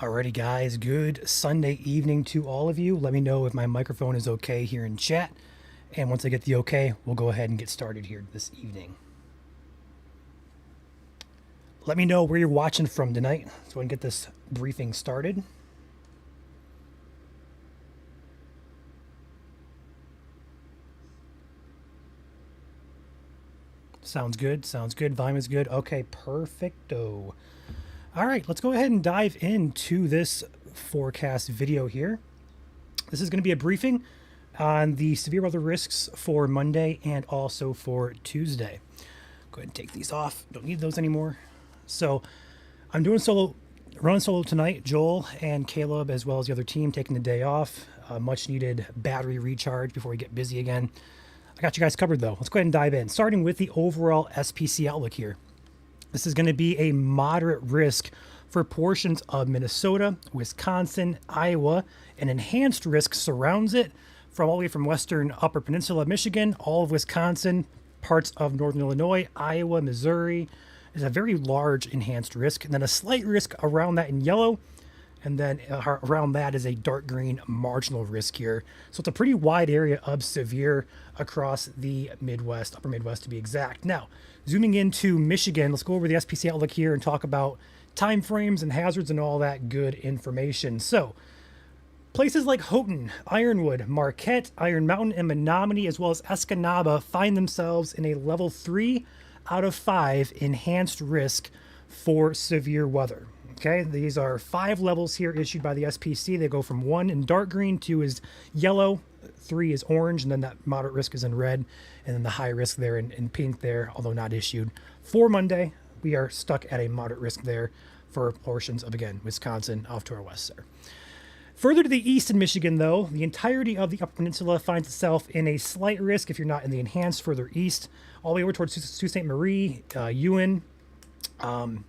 Alrighty, guys, good Sunday evening to all of you. Let me know if my microphone is okay here in chat. And once I get the okay, we'll go ahead and get started here this evening. Let me know where you're watching from tonight so I can get this briefing started. Sounds good. Sounds good. Volume is good. Okay, perfecto. All right, let's go ahead and dive into this forecast video here. This is going to be a briefing on the severe weather risks for Monday and also for Tuesday. Go ahead and take these off. Don't need those anymore. So I'm doing running solo tonight. Joel and Caleb, as well as the other team, taking the day off. Much needed battery recharge before we get busy again. I got you guys covered though. Let's go ahead and dive in. Starting with the overall SPC outlook here. This is going to be a moderate risk for portions of Minnesota, Wisconsin, Iowa. An enhanced risk surrounds it from all the way from western upper peninsula of Michigan, all of Wisconsin, parts of northern Illinois, Iowa, Missouri. Is a very large enhanced risk. And then a slight risk around that in yellow. And then around that is a dark green marginal risk here. So it's a pretty wide area of severe across the Midwest, upper Midwest to be exact. Now, zooming into Michigan, let's go over the SPC outlook here and talk about time frames and hazards and all that good information. So, places like Houghton, Ironwood, Marquette, Iron Mountain, and Menominee, as well as Escanaba, find themselves in a level 3 out of 5 enhanced risk for severe weather. Okay, these are 5 levels here issued by the SPC. They go from 1 in dark green, 2 is yellow, 3 is orange, and then that moderate risk is in red, and then the high risk there in pink there, although not issued. For Monday, we are stuck at a moderate risk there for portions of, again, Wisconsin off to our west there. Further to the east in Michigan, though, the entirety of the Upper Peninsula finds itself in a slight risk if you're not in the enhanced further east, all the way over towards Sault Ste. Marie, Ewan, trying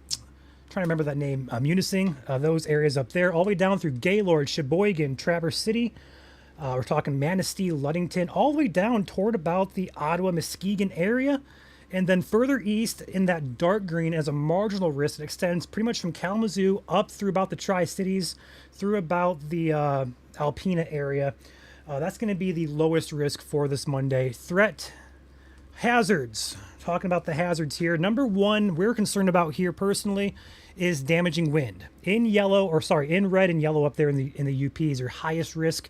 to remember that name, Munising, those areas up there, all the way down through Gaylord, Sheboygan, Traverse City. We're talking Manistee, Ludington, all the way down toward about the Ottawa, Muskegon area. And then further east in that dark green as a marginal risk, it extends pretty much from Kalamazoo up through about the Tri-Cities, through about the Alpena area. That's going to be the lowest risk for this Monday. Threat hazards. Talking about the hazards here. Number one, we're concerned about here personally is damaging wind. In red and yellow up there in the UP is your highest risk,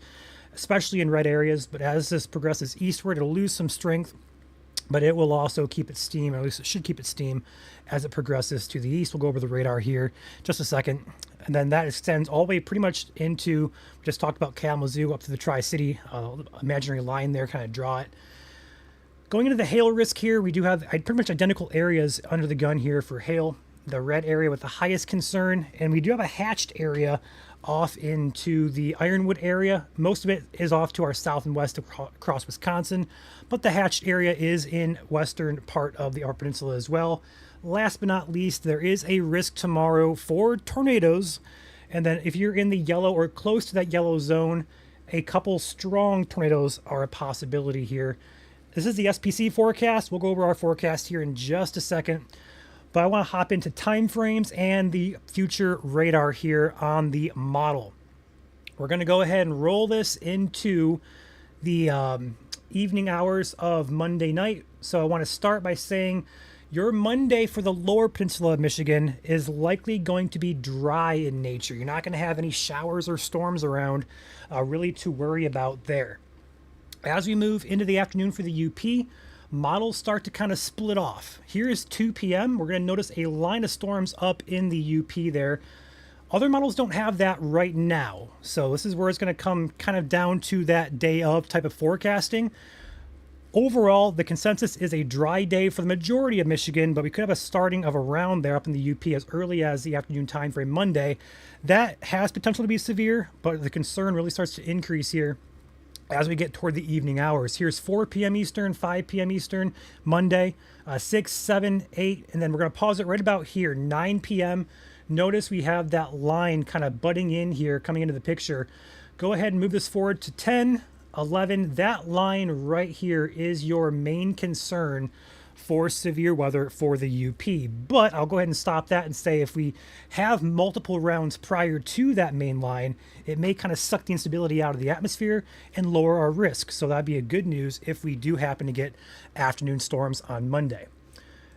especially in red areas. But as this progresses eastward, it'll lose some strength, but it will also keep its steam, or at least it should keep its steam as it progresses to the east. We'll go over the radar here just a second. And then that extends all the way pretty much into, we just talked about Kalamazoo up to the Tri-City, imaginary line there, kind of draw it. Going into the hail risk here, we do have pretty much identical areas under the gun here for hail. The red area with the highest concern, and we do have a hatched area off into the Ironwood area. Most of it is off to our south and west across Wisconsin, but the hatched area is in western part of the Upper Peninsula as well. Last but not least, there is a risk tomorrow for tornadoes, and then if you're in the yellow or close to that yellow zone, a couple strong tornadoes are a possibility here. This is the SPC forecast. We'll go over our forecast here in just a second. But I want to hop into time frames and the future radar here on the model. We're going to go ahead and roll this into the evening hours of Monday night. So I want to start by saying your Monday for the lower peninsula of Michigan is likely going to be dry in nature. You're not going to have any showers or storms around really to worry about there. As we move into the afternoon for the UP, models start to kind of split off. Here is 2 p.m. We're going to notice a line of storms up in the UP there. Other models don't have that right now. So this is where it's going to come kind of down to that day of type of forecasting. Overall, the consensus is a dry day for the majority of Michigan, but we could have a starting of around there up in the UP as early as the afternoon time frame Monday. That has potential to be severe, but the concern really starts to increase here as we get toward the evening hours. Here's 4 p.m. Eastern, 5 p.m. Eastern, Monday, 6, 7, 8, and then we're going to pause it right about here, 9 p.m. Notice we have that line kind of butting in here, coming into the picture. Go ahead and move this forward to 10, 11. That line right here is your main concern for severe weather for the UP. But I'll go ahead and stop that and say if we have multiple rounds prior to that main line, it may kind of suck the instability out of the atmosphere and lower our risk. So that'd be a good news if we do happen to get afternoon storms on Monday.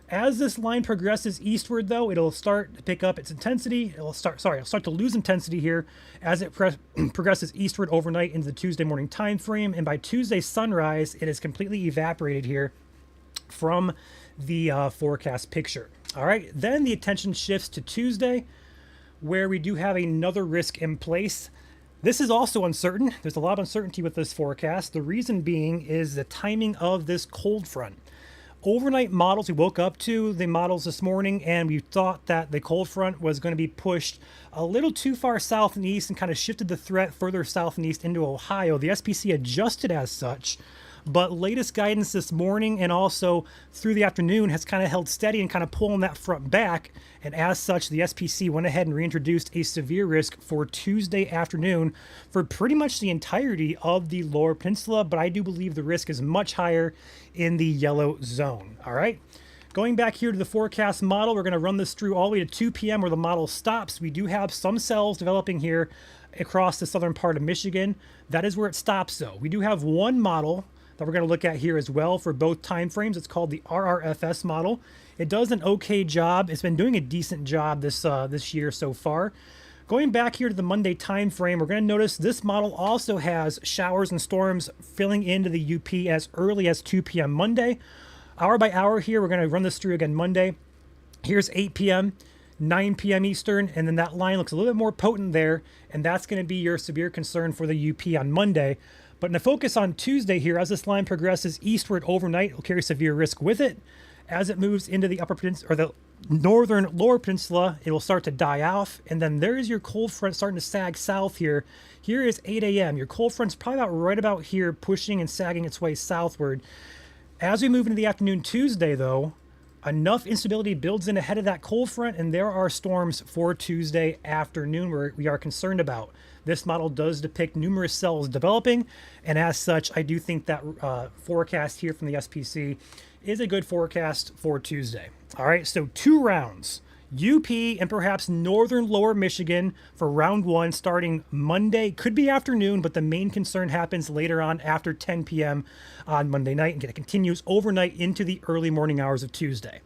As this line progresses eastward, though, it'll start to pick up its intensity. It'll start to lose intensity here as it progresses eastward overnight into the Tuesday morning time frame. And by Tuesday sunrise, it is completely evaporated here from the forecast picture. All right, then the attention shifts to Tuesday, where we do have another risk in place. This is also uncertain. There's a lot of uncertainty with this forecast. The reason being is the timing of this cold front. Overnight models, we woke up to the models this morning and we thought that the cold front was going to be pushed a little too far south and east and kind of shifted the threat further south and east into Ohio. The SPC adjusted as such, but latest guidance this morning and also through the afternoon has kind of held steady and kind of pulling that front back. And as such, the SPC went ahead and reintroduced a severe risk for Tuesday afternoon for pretty much the entirety of the lower peninsula. But I do believe the risk is much higher in the yellow zone. All right. Going back here to the forecast model, we're going to run this through all the way to 2 p.m. where the model stops. We do have some cells developing here across the southern part of Michigan. That is where it stops, though. We do have one model that we're going to look at here as well for both time frames. It's called the RRFS model. It does an okay job. It's been doing a decent job this year so far. Going back here to the Monday time frame, we're going to notice this model also has showers and storms filling into the UP as early as 2 p.m. Monday. Hour by hour here, we're going to run this through again Monday. Here's 8 p.m., 9 p.m. Eastern, and then that line looks a little bit more potent there, and that's going to be your severe concern for the UP on Monday. But in the focus on Tuesday here, as this line progresses eastward overnight, it will carry severe risk with it. As it moves into the upper peninsula or the northern lower peninsula, it will start to die off. And then there's your cold front starting to sag south here. Here is 8 a.m. Your cold front's probably right about here, pushing and sagging its way southward. As we move into the afternoon Tuesday, though, enough instability builds in ahead of that cold front, and there are storms for Tuesday afternoon where we are concerned about. This model does depict numerous cells developing, and as such, I do think that forecast here from the SPC is a good forecast for Tuesday. All right, so 2 rounds. UP and perhaps northern lower Michigan for round 1 starting Monday. Could be afternoon, but the main concern happens later on after 10 p.m. on Monday night, and it continues overnight into the early morning hours of Tuesday.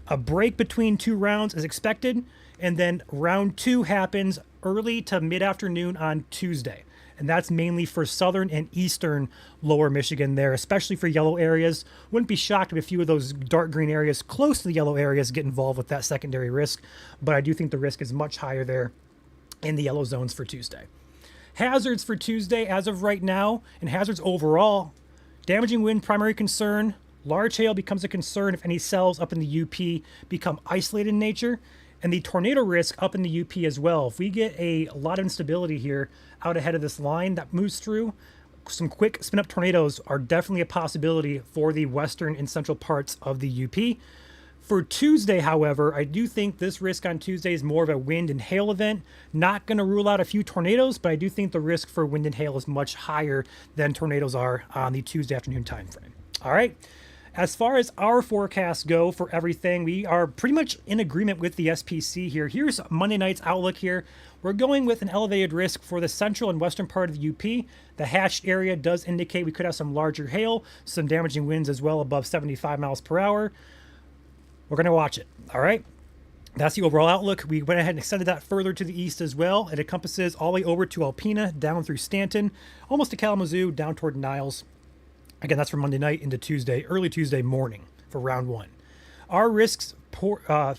A break between 2 rounds is expected, and then round 2 happens early to mid-afternoon on Tuesday. And that's mainly for southern and eastern lower Michigan there, especially for yellow areas. Wouldn't be shocked if a few of those dark green areas close to the yellow areas get involved with that secondary risk, but I do think the risk is much higher there in the yellow zones for Tuesday. Hazards for Tuesday as of right now, and hazards overall, damaging wind primary concern. Large hail becomes a concern if any cells up in the UP become isolated in nature. And the tornado risk up in the UP as well. If we get a lot of instability here out ahead of this line that moves through, some quick spin up tornadoes are definitely a possibility for the western and central parts of the UP. For Tuesday, however, I do think this risk on Tuesday is more of a wind and hail event. Not going to rule out a few tornadoes, but I do think the risk for wind and hail is much higher than tornadoes are on the Tuesday afternoon time frame. All right. As far as our forecasts go for everything, we are pretty much in agreement with the SPC here. Here's Monday night's outlook here. We're going with an elevated risk for the central and western part of the UP. The hatched area does indicate we could have some larger hail, some damaging winds as well above 75 miles per hour. We're going to watch it. All right. That's the overall outlook. We went ahead and extended that further to the east as well. It encompasses all the way over to Alpena, down through Stanton, almost to Kalamazoo, down toward Niles. Again, that's from Monday night into Tuesday, early Tuesday morning for round 1. Our risks,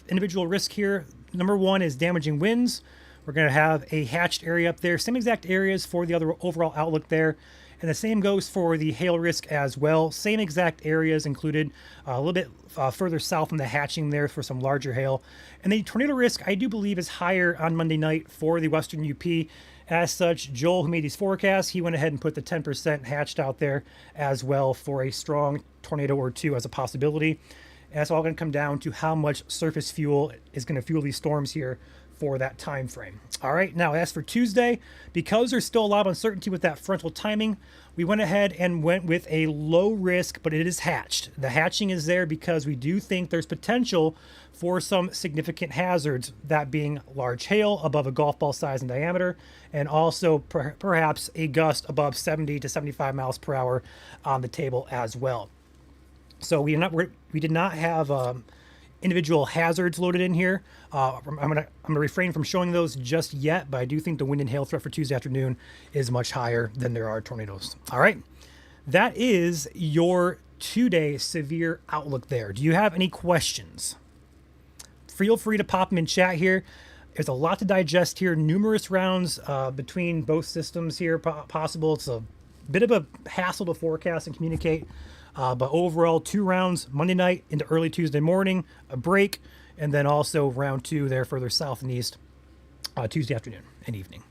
individual risk here, number 1 is damaging winds. We're going to have a hatched area up there, same exact areas for the other overall outlook there. And the same goes for the hail risk as well. Same exact areas included, a little bit further south from the hatching there for some larger hail. And the tornado risk, I do believe, is higher on Monday night for the western UP. As such, Joel, who made these forecasts, he went ahead and put the 10% hatched out there as well for a strong tornado or 2 as a possibility. And that's all going to come down to how much surface fuel is going to fuel these storms here for that time frame. All right, now as for Tuesday, because there's still a lot of uncertainty with that frontal timing, we went ahead and went with a low risk, but it is hatched. The hatching is there because we do think there's potential for some significant hazards, that being large hail above a golf ball size in diameter, and also perhaps a gust above 70 to 75 miles per hour on the table as well. So we did not have individual hazards loaded in here. I'm gonna refrain from showing those just yet, but I do think the wind and hail threat for Tuesday afternoon is much higher than there are tornadoes. All right, that is your 2-day severe outlook there. Do you have any questions? Feel free to pop them in chat here. There's a lot to digest here. Numerous rounds between both systems here possible. It's a bit of a hassle to forecast and communicate. But overall, 2 rounds, Monday night into early Tuesday morning, a break, and then also round 2 there further south and east, Tuesday afternoon and evening.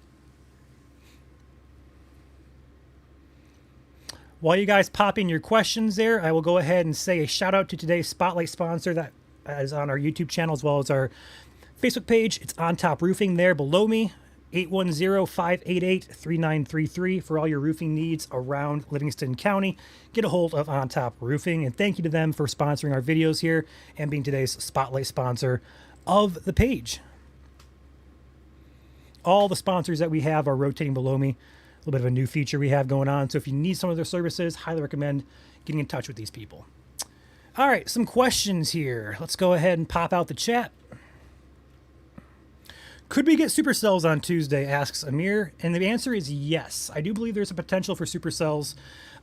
While you guys pop in your questions there, I will go ahead and say a shout out to today's Spotlight sponsor that is on our YouTube channel as well as our Facebook page. It's On Top Roofing there below me. 810-588-3933 for all your roofing needs around Livingston County. Get a hold of On Top Roofing, and thank you to them for sponsoring our videos here and being today's Spotlight sponsor of the page. All the sponsors that we have are rotating below me. A little bit of a new feature we have going on, so if you need some of their services, highly recommend getting in touch with these people. All right, some questions here. Let's go ahead and pop out the chat. Could we get supercells on Tuesday, asks Amir, and the answer is yes. I do believe there's a potential for supercells,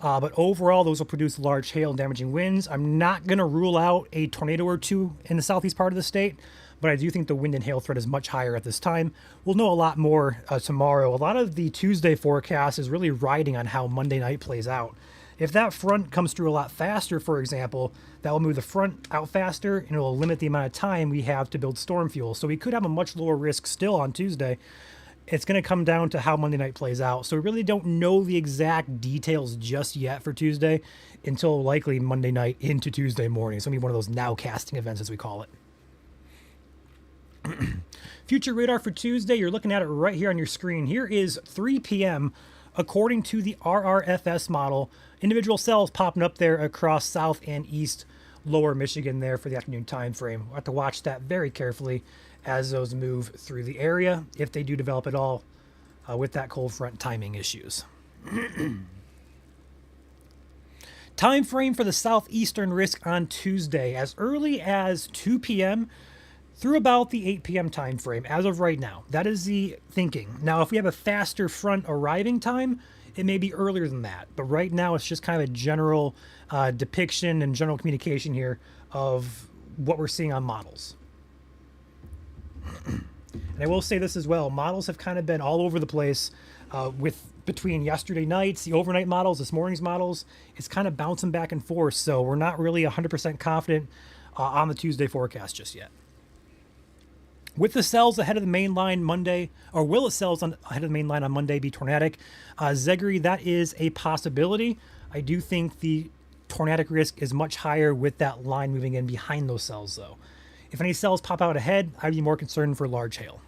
but overall those will produce large hail and damaging winds. I'm not going to rule out a tornado or two in the southeast part of the state, but I do think the wind and hail threat is much higher at this time. We'll know a lot more tomorrow. A lot of the Tuesday forecast is really riding on how Monday night plays out. If that front comes through a lot faster, for example, that will move the front out faster and it will limit the amount of time we have to build storm fuel. So we could have a much lower risk still on Tuesday. It's going to come down to how Monday night plays out. So we really don't know the exact details just yet for Tuesday until likely Monday night into Tuesday morning. It's going to be one of those nowcasting events, as we call it. Future radar for Tuesday, you're looking at it right here on your screen. Here is 3 p.m. according to the RRFS model. Individual cells popping up there across south and east lower Michigan there for the afternoon time frame. We'll have to watch that very carefully as those move through the area, if they do develop at all with that cold front timing issues. Time frame for the southeastern risk on Tuesday, as early as 2 p.m. through about the 8 p.m. time frame as of right now. That is the thinking. Now, if we have a faster front arriving time, it may be earlier than that. But right now, it's just kind of a general depiction and general communication here of what we're seeing on models. And I will say this as well. Models have kind of been all over the place between yesterday nights, the overnight models, this morning's models. It's kind of bouncing back and forth. So we're not really 100% confident on the Tuesday forecast just yet. With the cells ahead of the main line Monday, or will the cells ahead of the main line on Monday be tornadic? Zegri, that is a possibility. I do think the tornadic risk is much higher with that line moving in behind those cells, though. If any cells pop out ahead, I'd be more concerned for large hail.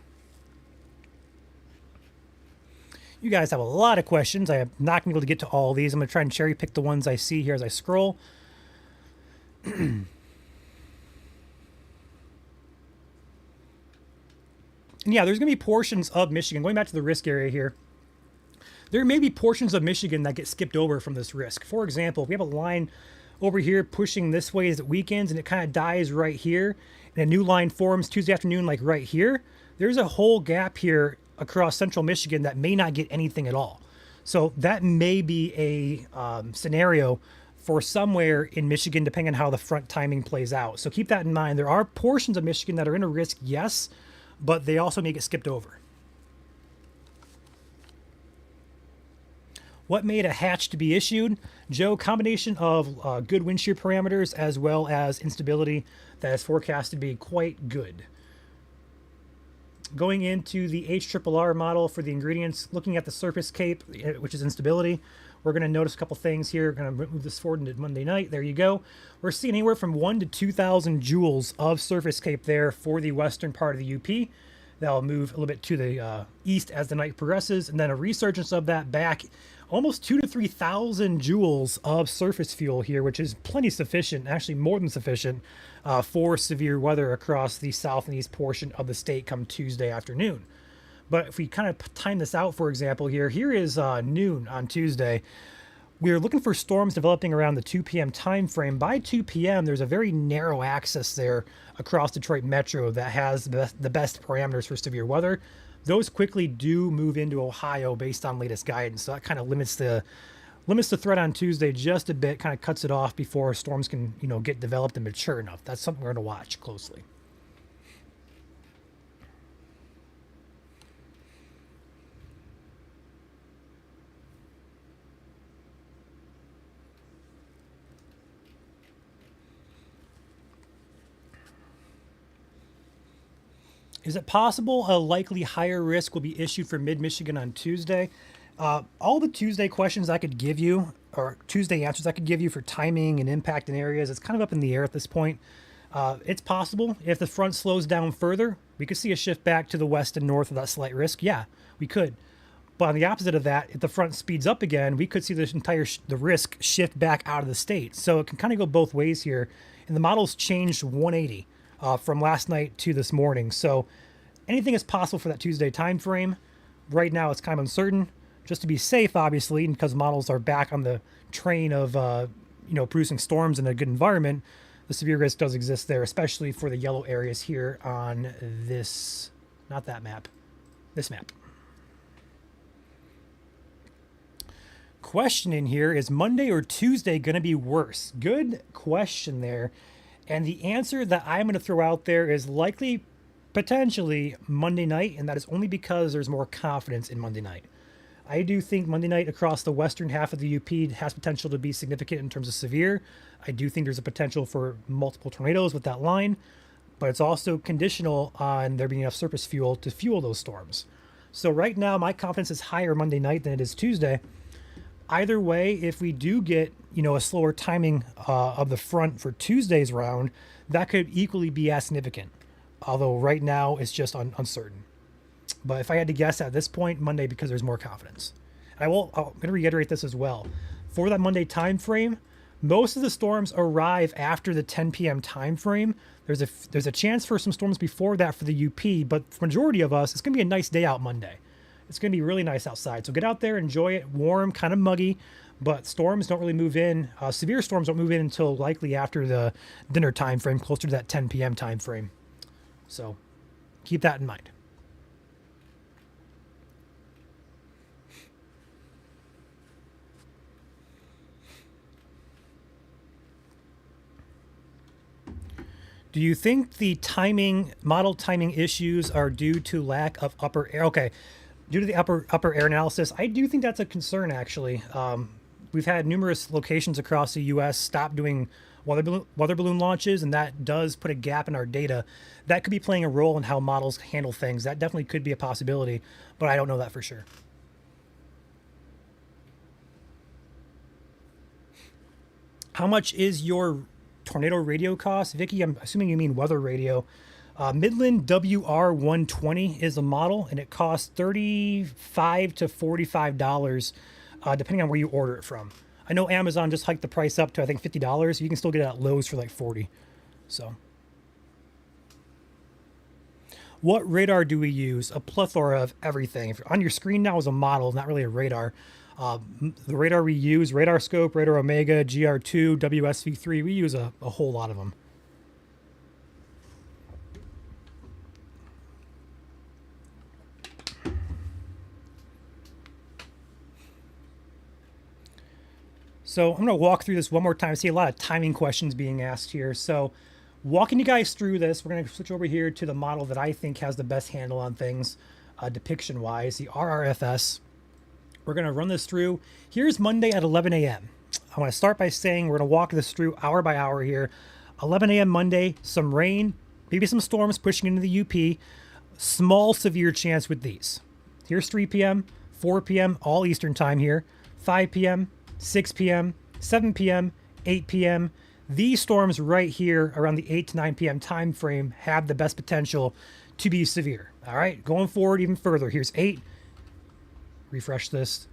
You guys have a lot of questions. I am not going to be able to get to all of these. I'm going to try and cherry pick the ones I see here as I scroll. And yeah, there's going to be portions of Michigan, going back to the risk area here, there may be portions of Michigan that get skipped over from this risk. For example, if we have a line over here pushing this way as it weakens and it kind of dies right here, and a new line forms Tuesday afternoon like right here, there's a whole gap here across central Michigan that may not get anything at all. So that may be a scenario for somewhere in Michigan, depending on how the front timing plays out. So keep that in mind. There are portions of Michigan that are in a risk, yes, but they also may get skipped over. What made a hatch to be issued? Joe, combination of good wind shear parameters as well as instability that is forecast to be quite good. Going into the HRRR model for the ingredients, looking at the surface cape, which is instability, we're going to notice a couple things here. We're going to move this forward into Monday night. There you go. We're seeing anywhere from 1,000 to 2,000 joules of surface cape there for the western part of the UP. That'll move a little bit to the east as the night progresses, and then a resurgence of that back, almost 2 to 3,000 joules of surface fuel here, which is plenty sufficient, actually more than sufficient, for severe weather across the south and east portion of the state come Tuesday afternoon. But if we kind of time this out, for example, here is noon on Tuesday. We're looking for storms developing around the 2 p.m. time frame. By 2 p.m., there's a very narrow axis there across Detroit Metro that has the best parameters for severe weather. Those quickly do move into Ohio based on latest guidance. So that kind of limits the threat on Tuesday just a bit, kind of cuts it off before storms can, get developed and mature enough. That's something we're going to watch closely. Is it possible a likely higher risk will be issued for mid-Michigan on Tuesday? All the Tuesday questions I could give you, or Tuesday answers I could give you for timing and impact in areas, it's kind of up in the air at this point. It's possible if the front slows down further, we could see a shift back to the west and north of that slight risk. Yeah, we could. But on the opposite of that, if the front speeds up again, we could see the risk shift back out of the state. So it can kind of go both ways here. And the model's changed 180 from last night to this morning. So anything is possible for that Tuesday time frame. Right now, it's kind of uncertain. Just to be safe, obviously, and because models are back on the train of producing storms in a good environment, the severe risk does exist there, especially for the yellow areas here on this, not that map, this map. Question in here is Monday or Tuesday going to be worse? Good question there. And the answer that I'm going to throw out there is likely potentially Monday night, and that is only because there's more confidence in Monday night. I do think Monday night across the western half of the UP has potential to be significant in terms of severe. I do think there's a potential for multiple tornadoes with that line, but it's also conditional on there being enough surface fuel to fuel those storms. So right now, my confidence is higher Monday night than it is Tuesday. Either way, if we do get, a slower timing of the front for Tuesday's round, that could equally be as significant. Although right now it's just uncertain. But if I had to guess at this point, Monday, because there's more confidence. I'm going to reiterate this as well. For that Monday time frame, most of the storms arrive after the 10 p.m. time frame. There's a chance for some storms before that for the UP, but for majority of us, it's going to be a nice day out Monday. It's going to be really nice outside. So get out there, enjoy it. Warm, kind of muggy, but storms don't really move in. Severe storms don't move in until likely after the dinner time frame, closer to that 10 p.m. time frame. So keep that in mind. Do you think the model timing issues are due to lack of upper air? Okay, due to the upper air analysis, I do think that's a concern, actually. We've had numerous locations across the U.S. stop doing weather balloon launches, and that does put a gap in our data. That could be playing a role in how models handle things. That definitely could be a possibility, but I don't know that for sure. How much is your tornado radio cost? Vicky, I'm assuming you mean weather radio. Midland WR120 is a model, and it costs $35 to $45, depending on where you order it from. I know Amazon just hiked the price up to, I think, $50. You can still get it at Lowe's for like $40. So, what radar do we use? A plethora of everything. If you're on your screen now is a model, not really a radar. The radar we use, RadarScope, Radar Omega, GR2, WSV3, we use a whole lot of them. So I'm going to walk through this one more time. I see a lot of timing questions being asked here. So walking you guys through this, we're going to switch over here to the model that I think has the best handle on things depiction-wise, the RRFS. We're going to run this through. Here's Monday at 11 a.m. I want to start by saying we're going to walk this through hour by hour here. 11 a.m. Monday, some rain, maybe some storms pushing into the UP. Small severe chance with these. Here's 3 p.m., 4 p.m., all Eastern time here, 5 p.m., 6 p.m., 7 p.m., 8 p.m. These storms right here around the 8 to 9 p.m. time frame have the best potential to be severe. All right, going forward even further. Here's 8. Refresh this.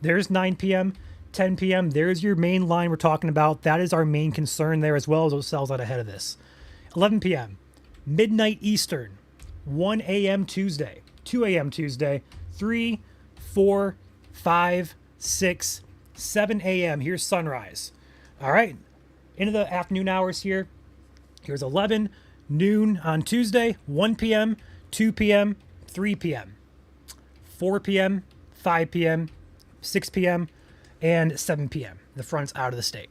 There's 9 p.m., 10 p.m. There's your main line we're talking about. That is our main concern there, as well as those cells out ahead of this. 11 p.m., midnight Eastern, 1 a.m. Tuesday, 2 a.m. Tuesday, 3, 4, 5, 6, 7 a.m. Here's sunrise. All right, into the afternoon hours here. Here's 11, noon on Tuesday, 1 p.m., 2 p.m., 3 p.m., 4 p.m., 5 p.m., 6 p.m., and 7 p.m. The front's out of the state.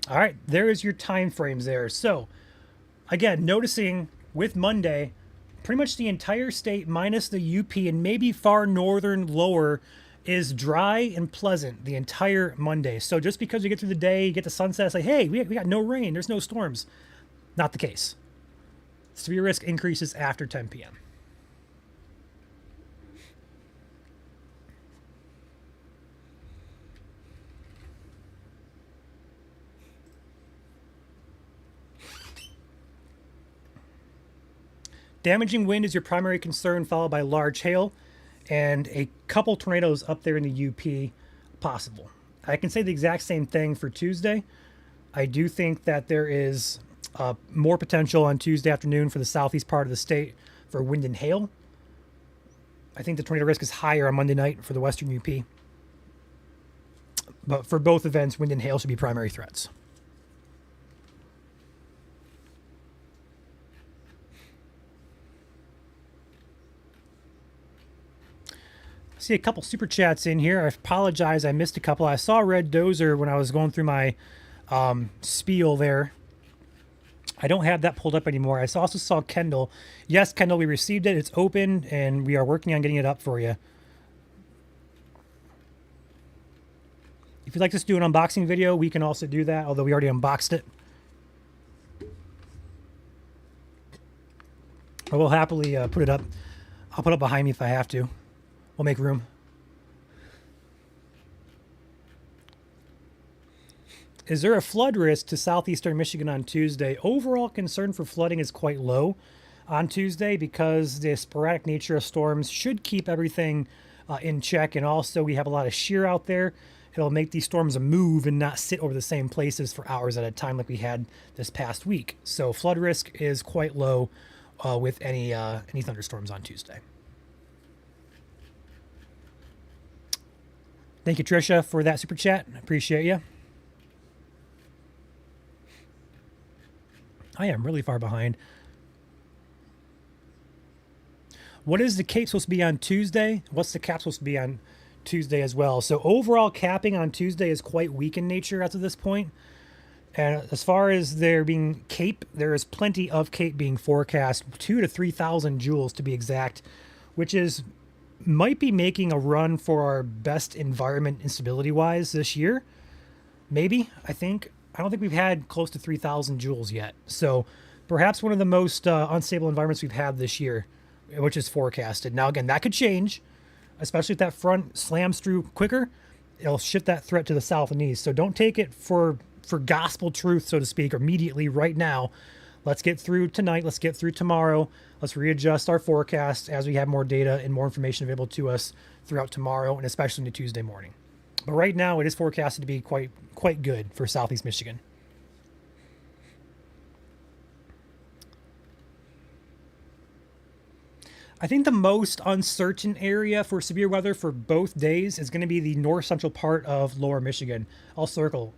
All right, there is your time frames there. So, again, noticing with Monday, pretty much the entire state minus the UP and maybe far northern lower is dry and pleasant the entire Monday. So just because you get through the day, you get the sunset, say, hey, we got no rain, there's no storms. Not the case. Severe risk increases after 10 p.m. Damaging wind is your primary concern, followed by large hail and a couple tornadoes up there in the UP possible. I can say the exact same thing for Tuesday. I do think that there is more potential on Tuesday afternoon for the southeast part of the state for wind and hail. I think the tornado risk is higher on Monday night for the western UP. But for both events, wind and hail should be primary threats. I see a couple super chats in here. I apologize, I missed a couple. I saw Red Dozer when I was going through my spiel there. I don't have that pulled up anymore. I also saw Kendall. Yes, Kendall, we received it. It's open, and we are working on getting it up for you. If you'd like us to do an unboxing video, we can also do that, although we already unboxed it. I will happily put it up. I'll put it behind me if I have to. We'll make room. Is there a flood risk to southeastern Michigan on Tuesday? Overall concern for flooding is quite low on Tuesday because the sporadic nature of storms should keep everything in check. And also we have a lot of shear out there. It'll make these storms move and not sit over the same places for hours at a time like we had this past week. So flood risk is quite low with any thunderstorms on Tuesday. Thank you, Tricia, for that super chat. I appreciate you. I am really far behind. What is the cape supposed to be on Tuesday? What's the cap supposed to be on Tuesday as well? So overall capping on Tuesday is quite weak in nature as of this point. And as far as there being cape, there is plenty of cape being forecast, 2,000 to 3,000 joules to be exact, which is might be making a run for our best environment instability wise this year. Maybe, I think. I don't think we've had close to 3,000 joules yet. So perhaps one of the most unstable environments we've had this year, which is forecasted. Now, again, that could change, especially if that front slams through quicker. It'll shift that threat to the south and east. So don't take it for gospel truth, so to speak, immediately right now. Let's get through tonight. Let's get through tomorrow. Let's readjust our forecast as we have more data and more information available to us throughout tomorrow and especially into Tuesday morning. But right now, it is forecasted to be quite good for Southeast Michigan. I think the most uncertain area for severe weather for both days is going to be the north central part of lower Michigan. I'll circle.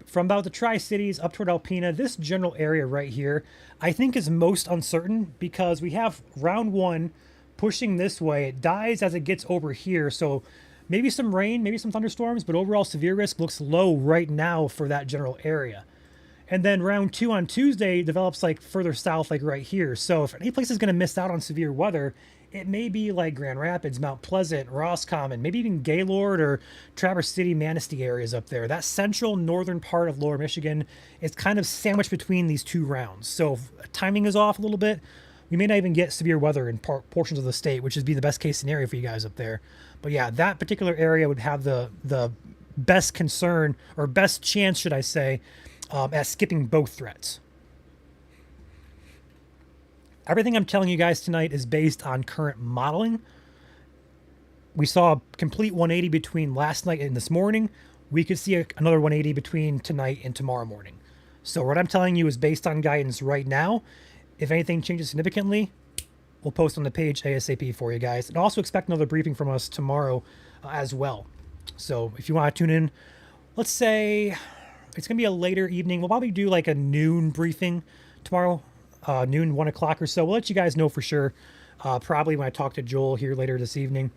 From about the Tri-Cities up toward Alpena, this general area right here, I think is most uncertain because we have round one pushing this way. It dies as it gets over here. So maybe some rain, maybe some thunderstorms, but overall severe risk looks low right now for that general area. And then round two on Tuesday develops like further south, like right here. So if any place is going to miss out on severe weather, it may be like Grand Rapids, Mount Pleasant, Roscommon, maybe even Gaylord or Traverse City, Manistee areas up there. That central northern part of lower Michigan is kind of sandwiched between these two rounds. So if timing is off a little bit, we may not even get severe weather in portions of the state, which would be the best case scenario for you guys up there. But yeah, that particular area would have the best concern, or best chance, should I say, at skipping both threats. Everything I'm telling you guys tonight is based on current modeling. We saw a complete 180 between last night and this morning. We could see another 180 between tonight and tomorrow morning. So what I'm telling you is based on guidance right now. If anything changes significantly, we'll post on the page ASAP for you guys. And also expect another briefing from us tomorrow as well. So if you want to tune in, let's say it's going to be a later evening. We'll probably do like a noon briefing tomorrow, noon, 1 o'clock or so. We'll let you guys know for sure, probably when I talk to Joel here later this evening.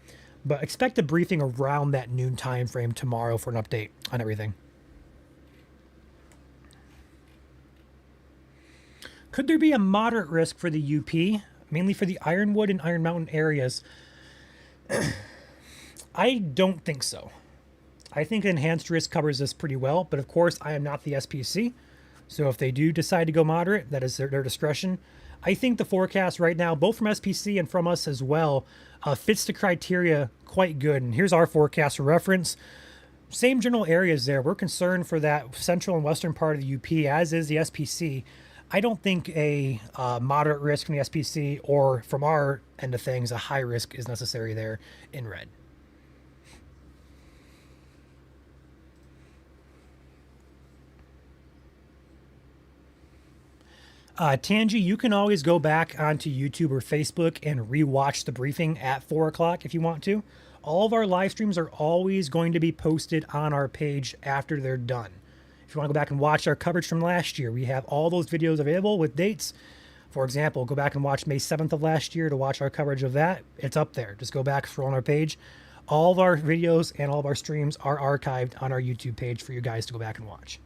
But expect a briefing around that noon time frame tomorrow for an update on everything. Could there be a moderate risk for the UP, mainly for the Ironwood and Iron Mountain areas? I don't think so. I think enhanced risk covers this pretty well, but of course I am not the SPC. So if they do decide to go moderate, that is their discretion. I think the forecast right now, both from SPC and from us as well, fits the criteria quite good. And here's our forecast for reference. Same general areas there. We're concerned for that central and western part of the UP, as is the SPC. I don't think a moderate risk from the SPC or from our end of things, a high risk is necessary there in red. Tangi, you can always go back onto YouTube or Facebook and rewatch the briefing at 4 o'clock if you want to. All of our live streams are always going to be posted on our page after they're done. If you want to go back and watch our coverage from last year, we have all those videos available with dates. For example, go back and watch May 7th of last year to watch our coverage of that. It's up there. Just go back, scroll on our page. All of our videos and all of our streams are archived on our YouTube page for you guys to go back and watch.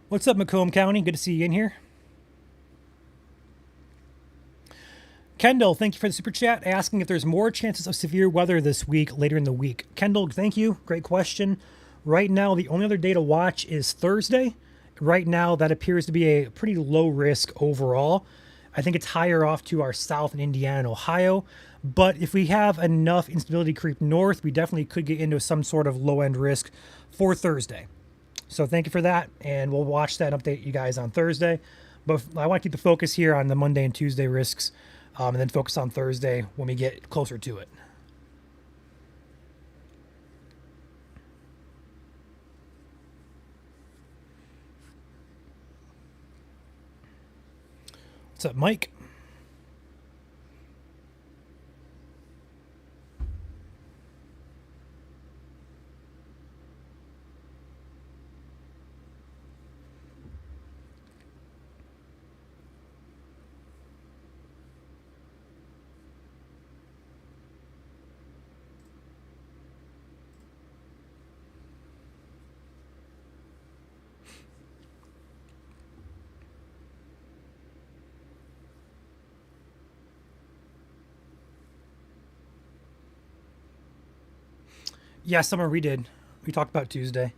What's up, Macomb County? Good to see you in here. Kendall, thank you for the super chat, asking if there's more chances of severe weather this week, later in the week. Kendall, thank you. Great question. Right now, the only other day to watch is Thursday. Right now, that appears to be a pretty low risk overall. I think it's higher off to our south in Indiana and Ohio. But if we have enough instability creep north, we definitely could get into some sort of low-end risk for Thursday. So thank you for that, and we'll watch that and update you guys on Thursday. But I want to keep the focus here on the Monday and Tuesday risks, and then focus on Thursday when we get closer to it. What's up, Mike? Yeah, Summer, we did. We talked about Tuesday.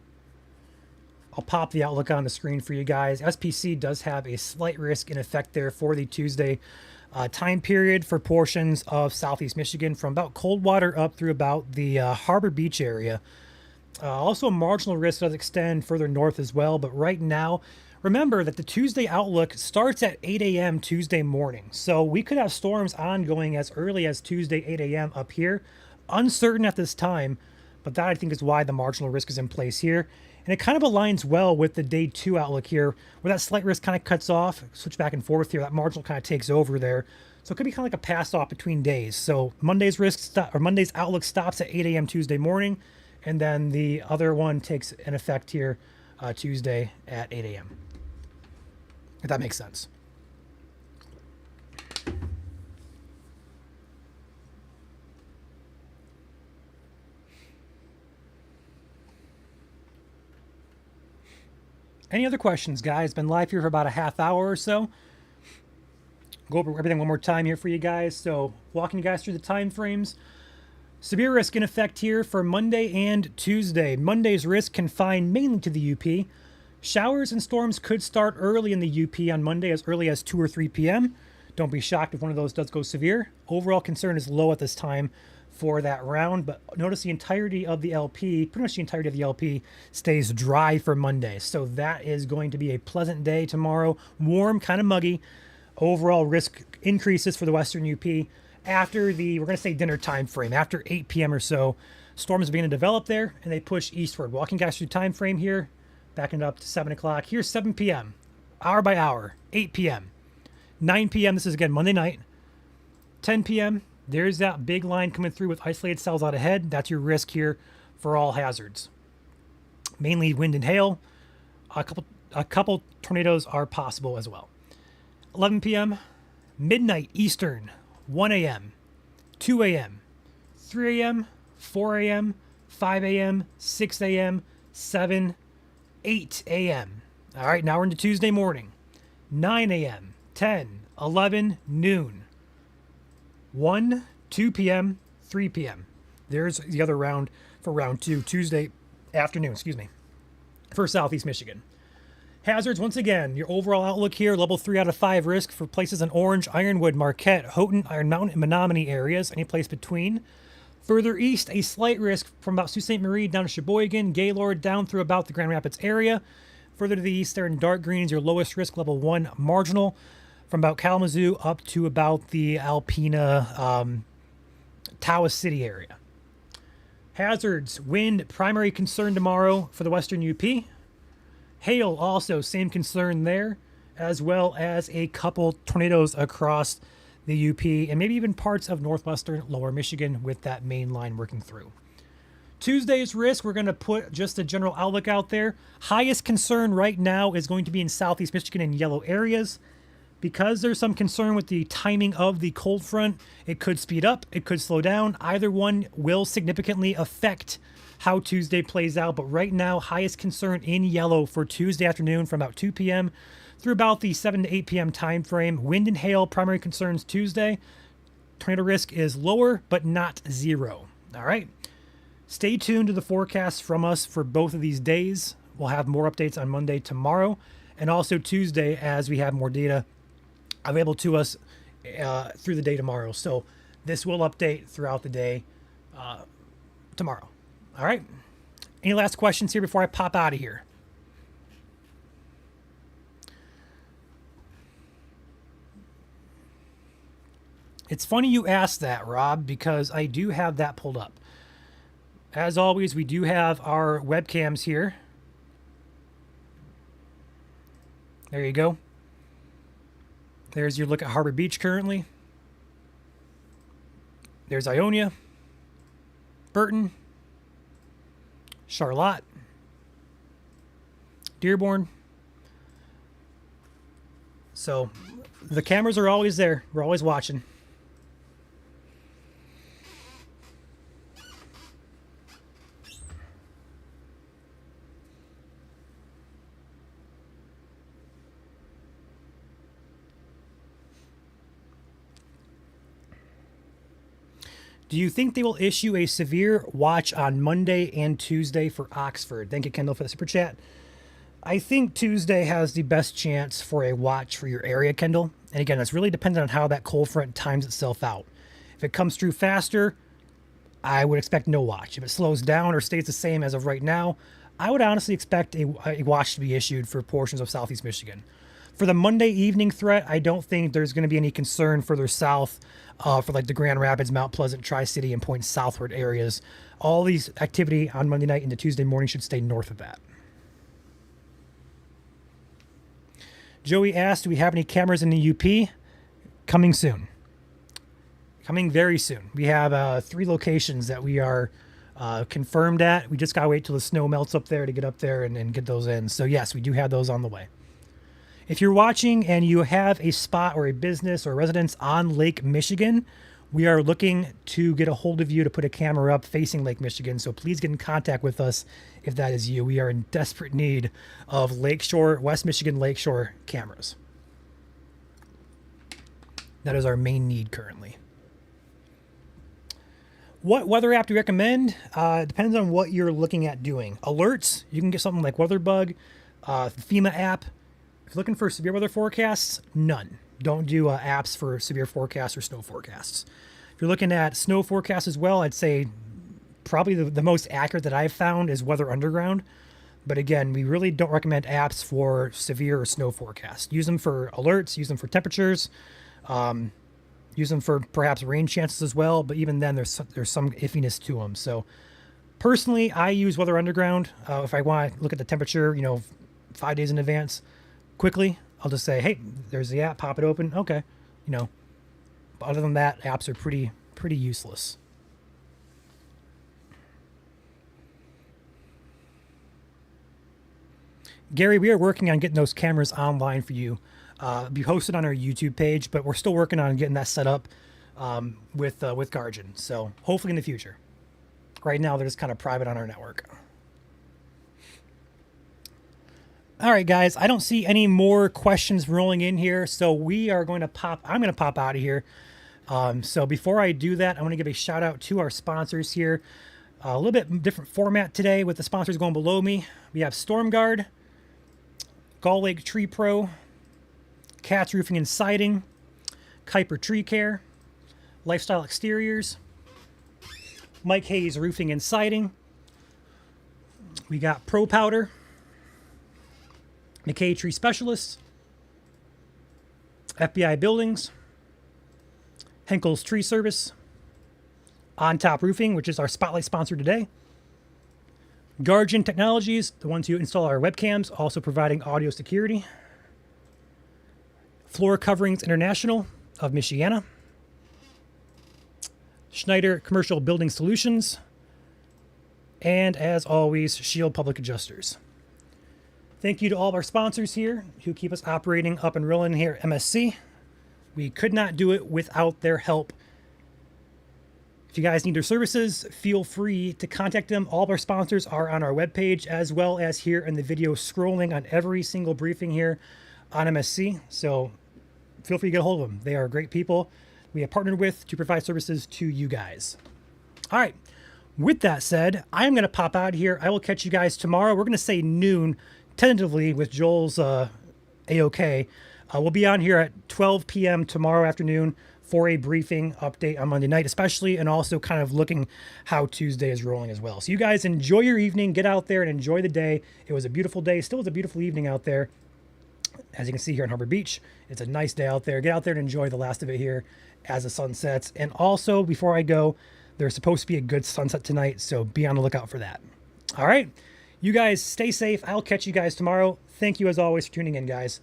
I'll pop the outlook on the screen for you guys. SPC does have a slight risk in effect there for the Tuesday time period for portions of southeast Michigan from about Coldwater up through about the Harbor Beach area. Also, a marginal risk does extend further north as well. But right now, remember that the Tuesday outlook starts at 8 a.m. Tuesday morning. So we could have storms ongoing as early as Tuesday 8 a.m. up here. Uncertain at this time. But that, I think, is why the marginal risk is in place here. And it kind of aligns well with the day 2 outlook here, where that slight risk kind of cuts off, switch back and forth here. That marginal kind of takes over there. So it could be kind of like a pass off between days. So Monday's Monday's outlook stops at 8 a.m. Tuesday morning, and then the other one takes an effect here Tuesday at 8 a.m. If that makes sense. Any other questions, guys? Been live here for about a half hour or so. Go over everything one more time here for you guys. So walking you guys through the time frames. Severe risk in effect here for Monday and Tuesday. Monday's risk confined mainly to the UP. Showers and storms could start early in the UP on Monday, as early as 2 or 3 p.m. Don't be shocked if one of those does go severe. Overall concern is low at this time for that round. But notice the entirety of the LP, pretty much the entirety of the LP, stays dry for Monday. So that is going to be a pleasant day tomorrow. Warm, kind of muggy. Overall risk increases for the Western UP after the, we're going to say dinner time frame, after 8 p.m. or so. Storms begin to develop there, and they push eastward. Walking guys through time frame here, backing it up to 7 o'clock. Here's 7 p.m., hour by hour, 8 p.m., 9 p.m., this is again Monday night, 10 p.m., there's that big line coming through with isolated cells out ahead. That's your risk here for all hazards. Mainly wind and hail. A couple tornadoes are possible as well. 11 p.m., midnight Eastern, 1 a.m., 2 a.m., 3 a.m., 4 a.m., 5 a.m., 6 a.m., 7, 8 a.m. All right, now we're into Tuesday morning. 9 a.m., 10, 11, noon. 1, 2 p.m., 3 p.m. There's the other round for round 2, Tuesday afternoon, for Southeast Michigan. Hazards, once again, your overall outlook here, level 3 out of 5 risk for places in Orange, Ironwood, Marquette, Houghton, Iron Mountain, and Menominee areas, any place between. Further east, a slight risk from about Sault Ste. Marie down to Sheboygan, Gaylord, down through about the Grand Rapids area. Further to the east there in dark green is your lowest risk, level 1 marginal, from about Kalamazoo up to about the Alpena, Tawas City area. Hazards, wind, primary concern tomorrow for the Western UP. Hail, also same concern there, as well as a couple tornadoes across the UP and maybe even parts of northwestern lower Michigan with that main line working through. Tuesday's risk, we're going to put just a general outlook out there. Highest concern right now is going to be in Southeast Michigan in yellow areas. Because there's some concern with the timing of the cold front, it could speed up, it could slow down. Either one will significantly affect how Tuesday plays out. But right now, highest concern in yellow for Tuesday afternoon from about 2 p.m. through about the 7 to 8 p.m. time frame. Wind and hail, primary concerns Tuesday. Tornado risk is lower, but not zero. All right. Stay tuned to the forecast from us for both of these days. We'll have more updates on Monday, tomorrow, and also Tuesday as we have more data available to us through the day tomorrow. So this will update throughout the day tomorrow. All right. Any last questions here before I pop out of here? It's funny you asked that, Rob, because I do have that pulled up. As always, we do have our webcams here. There you go. There's your look at Harbor Beach currently. There's Ionia, Burton, Charlotte, Dearborn. So the cameras are always there. We're always watching. Do you think they will issue a severe watch on Monday and Tuesday for Oxford? Thank you, Kendall, for the super chat. I think Tuesday has the best chance for a watch for your area, Kendall. And again, that's really dependent on how that cold front times itself out. If it comes through faster, I would expect no watch. If it slows down or stays the same as of right now, I would honestly expect a watch to be issued for portions of Southeast Michigan. For the Monday evening threat, I don't think there's going to be any concern further south for like the Grand Rapids, Mount Pleasant, Tri-City, and point southward areas. All these activity on Monday night into Tuesday morning should stay north of that. Joey asked, do we have any cameras in the UP? Coming soon. Coming very soon. We have 3 locations that we are confirmed at. We just got to wait till the snow melts up there to get up there and get those in. So yes, we do have those on the way. If you're watching and you have a spot or a business or residence on Lake Michigan, we are looking to get a hold of you to put a camera up facing Lake Michigan. So please get in contact with us if that is you. We are in desperate need of Lakeshore, West Michigan Lakeshore cameras. That is our main need currently. What weather app do we recommend? It depends on what you're looking at doing. Alerts, you can get something like WeatherBug, FEMA app. If you're looking for severe weather forecasts, none. Don't do apps for severe forecasts or snow forecasts. If If you're looking at snow forecasts as well, I'd say probably the most accurate that I've found is Weather Underground. But again, we really don't recommend apps for severe or snow forecast. Use them for alerts, use them for temperatures, use them for perhaps rain chances as well. But even then, there's some iffiness to them. So personally, I use Weather Underground. If I want to look at the temperature, 5 days in advance, quickly, I'll just say, hey, there's the app, pop it open. Okay. But other than that, apps are pretty useless. Gary, we are working on getting those cameras online for you. Be hosted on our YouTube page, but we're still working on getting that set up with Guardian. So hopefully in the future. Right now, they're just kind of private on our network. All right, guys, I don't see any more questions rolling in here, so we are going to I'm going to pop out of here. So before I do that, I want to give a shout out to our sponsors here. A little bit different format today with the sponsors going below me. We have StormGuard, Gull Lake Tree Pro, Katz Roofing and Siding, Kuiper Tree Care, Lifestyle Exteriors, Mike Hayes Roofing and Siding. We got Pro Powder, McKay Tree Specialists, FBI Buildings, Henkel's Tree Service, On Top Roofing, which is our spotlight sponsor today, Guardian Technologies, the ones who install our webcams, also providing audio security, Floor Coverings International of Michiana, Schneider Commercial Building Solutions, and as always, Shield Public Adjusters. Thank you to all of our sponsors here who keep us operating up and rolling here at MSC. We could not do it without their help. If you guys need their services, feel free to contact them. All of our sponsors are on our webpage, as well as here in the video scrolling on every single briefing here on MSC. So feel free to get a hold of them. They are great people we have partnered with to provide services to you guys. All right. With that said, I'm going to pop out here. I will catch you guys tomorrow. We're going to say noon, tentatively, with Joel's A-OK. We'll be on here at 12 p.m. tomorrow afternoon for a briefing update on Monday night, especially, and also kind of looking how Tuesday is rolling as well. So you guys enjoy your evening. Get out there and enjoy the day. It was a beautiful day. Still is a beautiful evening out there. As you can see here in Harbor Beach, it's a nice day out there. Get out there and enjoy the last of it here as the sun sets. And also, before I go, there's supposed to be a good sunset tonight, so be on the lookout for that. All right. You guys stay safe. I'll catch you guys tomorrow. Thank you as always for tuning in, guys.